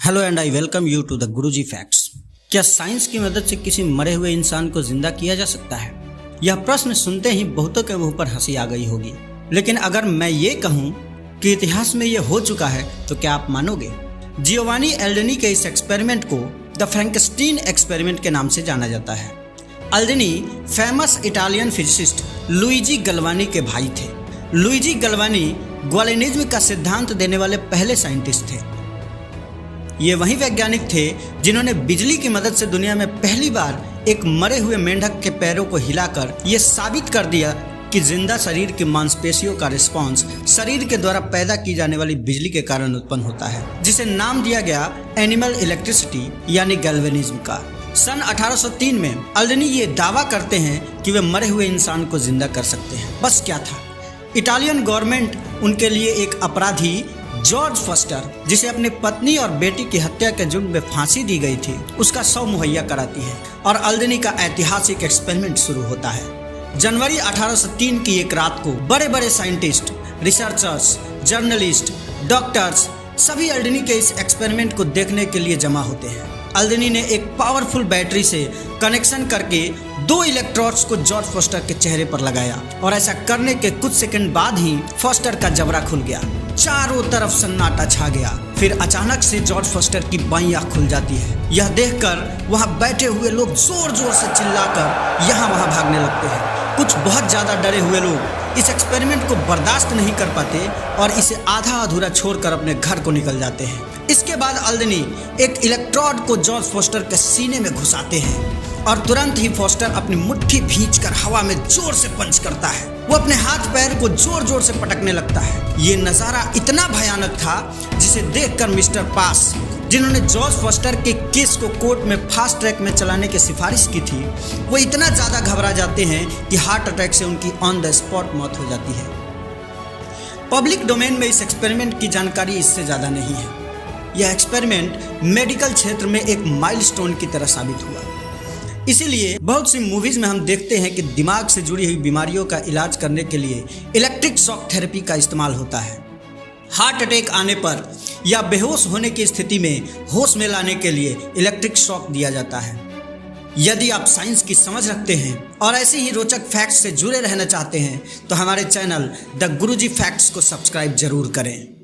Hello and I welcome you to the Guruji facts. क्या science की मदद से किसी मरे हुए इंसान को जिंदा किया जा सकता है? यह प्रश्न सुनते ही बहुतों के मुंह पर हंसी आ गई होगी। लेकिन अगर मैं ये कहूँ कि इतिहास में यह हो चुका है तो क्या आप मानोगे? जियोवानी एल्डेनी के इस एक्सपेरिमेंट को द फ्रैंकेनस्टीन एक्सपेरिमेंट के नाम से जाना जाता है। एल्डेनी फेमस इटालियन फिजिसिस्ट लुइजी गलवानी के भाई थे। लुइजी गलवानी ग्वालेनिज्म का सिद्धांत देने वाले पहले साइंटिस्ट थे। ये वही वैज्ञानिक थे जिन्होंने बिजली की मदद से दुनिया में पहली बार एक मरे हुए मेंढक के पैरों को हिलाकर ये साबित कर दिया कि जिंदा शरीर की मांसपेशियों का रिस्पांस शरीर के द्वारा पैदा की जाने वाली बिजली के कारण उत्पन्न होता है, जिसे नाम दिया गया एनिमल इलेक्ट्रिसिटी यानी गैल्वेनिज्म का। सन 1803 में एल्डेनी ये दावा करते हैं कि वे मरे हुए इंसान को जिंदा कर सकते हैं। बस क्या था, इटालियन गवर्नमेंट उनके लिए एक अपराधी जॉर्ज फॉस्टर, जिसे अपनी पत्नी और बेटी की हत्या के जुर्म में फांसी दी गई थी, उसका शव मुहैया कराती है और एल्डेनी का ऐतिहासिक एक्सपेरिमेंट शुरू होता है। जनवरी 1803 की एक रात को बड़े बड़े साइंटिस्ट, रिसर्चर्स, जर्नलिस्ट, डॉक्टर्स सभी एल्डेनी के इस एक्सपेरिमेंट को देखने के लिए जमा होते हैं। एल्डेनी ने एक पावरफुल बैटरी से कनेक्शन करके 2 इलेक्ट्रोड्स को जॉर्ज फॉस्टर के चेहरे पर लगाया और ऐसा करने के कुछ सेकंड बाद ही फॉस्टर का जबड़ा खुल गया। चारों तरफ सन्नाटा छा गया। फिर अचानक से जॉर्ज फॉस्टर की बाईं आंख खुल जाती है। यह देखकर वहां बैठे हुए लोग जोर जोर से चिल्लाकर यहाँ वहां भागने लगते हैं। कुछ बहुत ज्यादा डरे हुए लोग इस एक्सपेरिमेंट को बर्दाश्त नहीं कर पाते और इसे आधा अधूरा छोड़कर अपने घर को निकल जाते हैं। इसके बाद एल्डेनी एक इलेक्ट्रोड को जॉर्ज फॉस्टर के सीने में घुसाते हैं और तुरंत ही फॉस्टर अपनी मुट्ठी भींचकर हवा में जोर से पंच करता है। वो अपने हाथ पैर को जोर जोर से पटकने लगता है। ये नज़ारा इतना भयानक था जिसे देखकर मिस्टर पास, जिन्होंने जॉर्ज फॉस्टर के केस को कोर्ट में फास्ट ट्रैक में चलाने की सिफारिश की थी, वो इतना ज़्यादा घबरा जाते हैं कि हार्ट अटैक से उनकी ऑन द स्पॉट मौत हो जाती है। पब्लिक डोमेन में इस एक्सपेरिमेंट की जानकारी इससे ज़्यादा नहीं है। यह एक्सपेरिमेंट मेडिकल क्षेत्र में एक माइलस्टोन की तरह साबित हुआ। इसीलिए बहुत सी मूवीज में हम देखते हैं कि दिमाग से जुड़ी हुई बीमारियों का इलाज करने के लिए इलेक्ट्रिक शॉक थेरेपी का इस्तेमाल होता है। हार्ट अटैक आने पर या बेहोश होने की स्थिति में होश में लाने के लिए इलेक्ट्रिक शॉक दिया जाता है। यदि आप साइंस की समझ रखते हैं और ऐसे ही रोचक फैक्ट्स से जुड़े रहना चाहते हैं तो हमारे चैनल द गुरुजी फैक्ट्स को सब्सक्राइब जरूर करें।